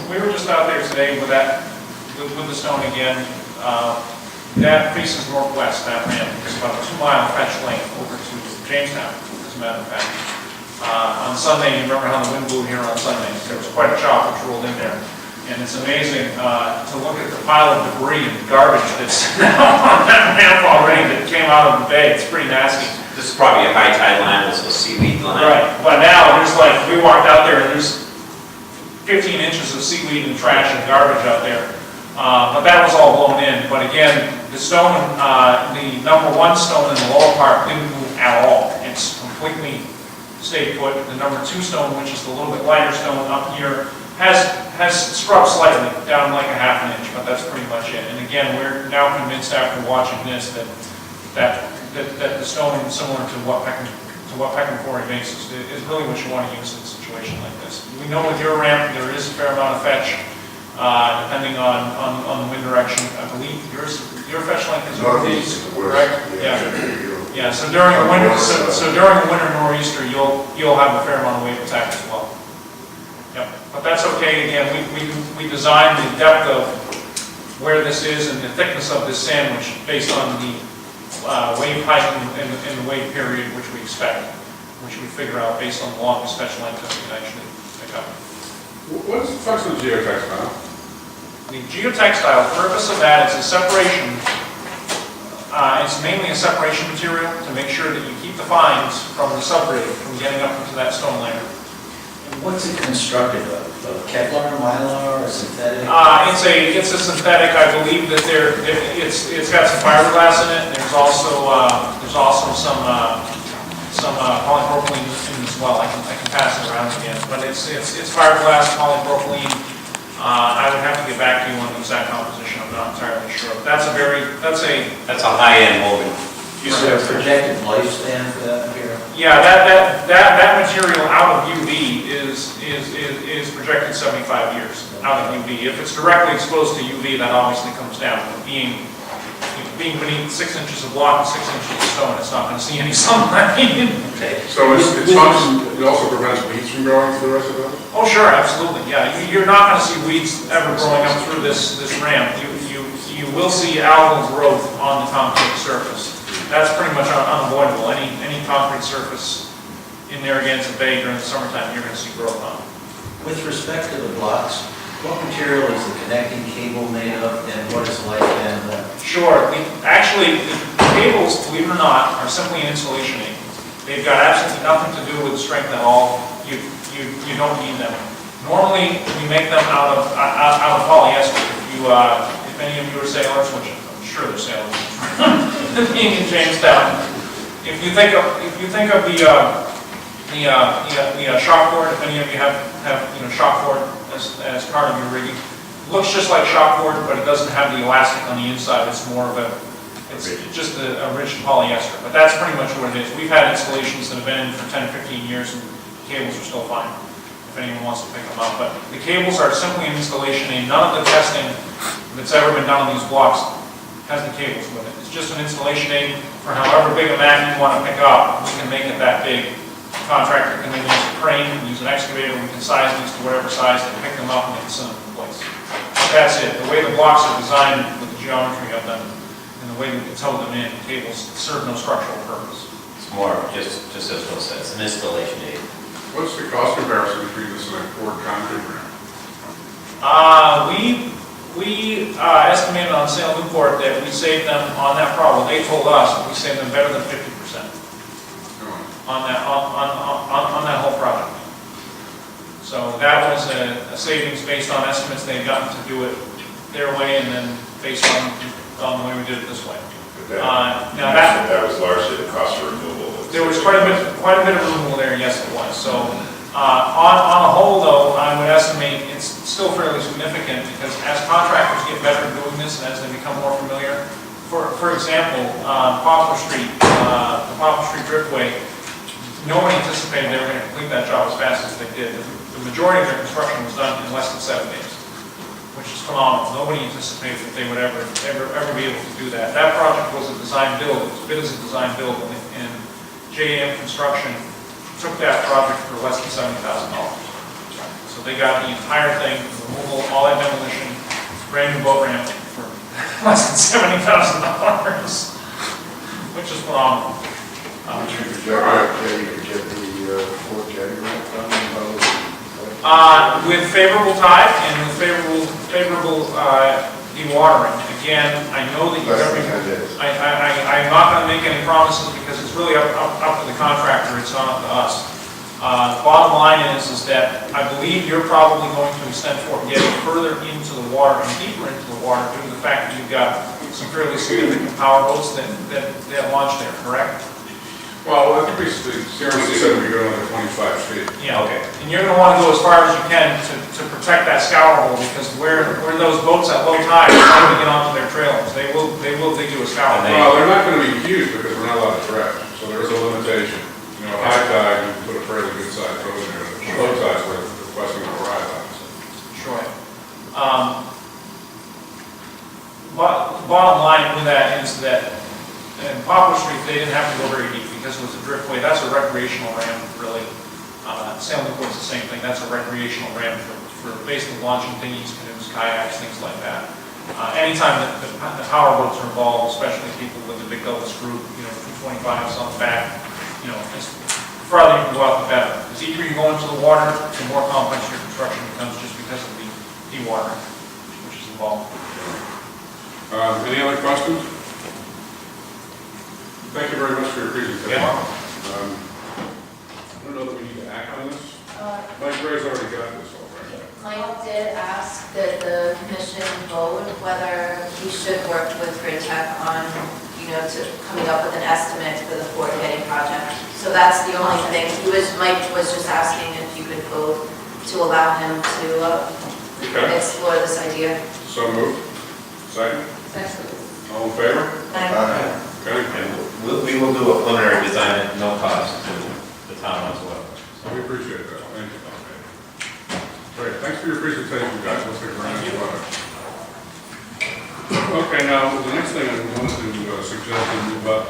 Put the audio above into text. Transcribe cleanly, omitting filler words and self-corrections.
we were just out there today with that, with the stone again. That faces northwest, that ramp. It's about a 2-mile fetch length over to Jamestown, as a matter of fact. On Sunday, you remember how the wind blew here on Sunday? There was quite a chop which rolled in there. And it's amazing to look at the pile of debris and garbage that's now on that ramp already that came out of the bay. It's pretty nasty. This is probably a high tide line, this is a seaweed line. Right, but now there's like, we walked out there and there's 15 inches of seaweed and trash and garbage out there. But that was all blown in. But again, the stone, the number 1 stone in the lower part didn't move at all. It's completely stayed put. The number 2 stone, which is the little bit lighter stone up here, has scrubbed slightly, down like a ½ inch, but that's pretty much it. And again, we're now convinced after watching this that the stone is similar to what Peckham Quarry makes is really what you want to use in a situation like this. We know with your ramp there is a fair amount of fetch, depending on the wind direction. I believe your fetch length is northeast, correct? Yeah. So during the winter, during the winter nor'easter, you'll have a fair amount of wave attack as well. Yep. But that's okay. Again, we designed the depth of where this is and the thickness of this sandwich based on the wave height and the wave period which we expect, which we figure out based on the longest fetch length that we can actually pick up. What is the function of geotextile? The geotextile, the purpose of that is a separation. It's mainly a separation material to make sure that you keep the fines from the subgrade from getting up into that stone layer. What's it constructed of? Kevlar, Mylar, or synthetic? It's a synthetic. I believe that it's got some fiberglass in it. There's also some polypropylene in it as well. I can pass it around again, but it's fiberglass, polypropylene. I would have to get back to you on the exact composition. I'm not entirely sure. That's a high-end woven. Is there a projected lifespan for that material? Yeah, that material out of UV is projected 75 years out of UV. If it's directly exposed to UV, that obviously comes down. But being beneath 6 inches of block and 6 inches of stone, it's not going to see any sunlight. Okay. So it also prevents weeds from growing through the rest of it? Oh, sure, absolutely. Yeah, you're not going to see weeds ever growing up through this ramp. You will see algal growth on the concrete surface. That's pretty much unavoidable. Any concrete surface in Narragansett Bay during the summertime, you're going to see growth on. With respect to the blocks, what material is the connecting cable made of, and what is the lifespan of that? Sure. Actually, the cables, believe it or not, are simply an insulation aid. They've got absolutely nothing to do with strength at all. You don't need them. Normally, we make them out of polyester. If any of you are sailors, which I'm sure they're sailors, being in Jamestown, if you think of the shockboard, if any of you have shockboard as part of your rigging, it looks just like shockboard, but it doesn't have the elastic on the inside. It's more of it's just a rigid polyester. But that's pretty much what it is. We've had installations that have been in for 10 or 15 years, and the cables are still fine. If anyone wants to pick them up, but the cables are simply an installation aid. None of the testing that's ever been done on these blocks has the cables with it. It's just an installation aid for however big a mat you want to pick up. We can make it that big. The contractor can then use a crane, use an excavator, we can size these to whatever size and pick them up and they can send them in place. But that's it. The way the blocks are designed with the geometry of them and the way we can tow them in, cables serve no structural purpose. It's more just as Will said, it's an installation aid. What's the cost comparison between this and a poured concrete ramp? We estimated on Sale Newport that we saved them on that problem. They told us that we saved them better than 50% on that whole project. So that was a savings based on estimates they had gotten to do it their way, and then based on the way we did it this way. That was largely the cost of removal. There was quite a bit of removal there. Yes, it was. So on the whole, though, I would estimate it's still fairly significant because as contractors get better at doing this and as they become more familiar, for example, Poplar Street, the Poplar Street Driftway, nobody anticipated they were going to complete that job as fast as they did. The majority of their construction was done in less than 7 days, which is phenomenal. Nobody anticipated that they would ever be able to do that. That project was a design build. It was bid as a design build, and JM Construction took that project for less than $70,000. So So they got the entire thing, removal, all that demolition, brand new boat ramp for less than $70,000, which is phenomenal. You could get the Fort Jetty ramp done in about. With favorable tide and with favorable dewatering. Again, I know that you're Less every, than 10 days. I'm not going to make any promises because it's really up to the contractor, it's not up to us. Bottom line is that I believe you're probably going to extend Fort Getty further into the water and deeper into the water due to the fact that you've got some fairly significant power boats that launch there, correct? Well, I think we seriously said we go another 25 feet. Yeah. Okay. And you're going to want to go as far as you can to protect that scour hole, because where those boats at low tide are trying to get onto their trailers, they will dig you a scour hole. Well, they're not going to be huge because we're not allowed to dredge, so there is a limitation. You know, high tide, you can put a fairly good sized boat in there. Low tide's where the requesting a ride on. Sure. Bottom line with that is that in Poplar Street, they didn't have to go very deep because it was a driftway. That's a recreational ramp, really. Salem Court's the same thing. That's a recreational ramp for basically launching dinghies, canoes, kayaks, things like that. Anytime that the power boats are involved, especially people with the big double screw, 225s on the back, it's farther you can go out, the better. The deeper you go into the water, the more complex your construction becomes just because of the dewatering, which is involved. Any other questions? Thank you very much for your presentation. Yeah. I don't know that we need to act on this. Mike Gray's already got this already. Mike did ask that the commission vote whether he should work with Grid Tech on, coming up with an estimate for the Fort Getty project. So that's the only thing. Mike was just asking if you could vote to allow him to Okay. explore this idea. So moved. Second? All in favor? Okay. And we will do a preliminary design at no cost to the town as well. So we appreciate that. Thank you. Great. Thanks for your presentation, guys. Let's get around to it. Okay, now, the next thing I wanted to suggest we move up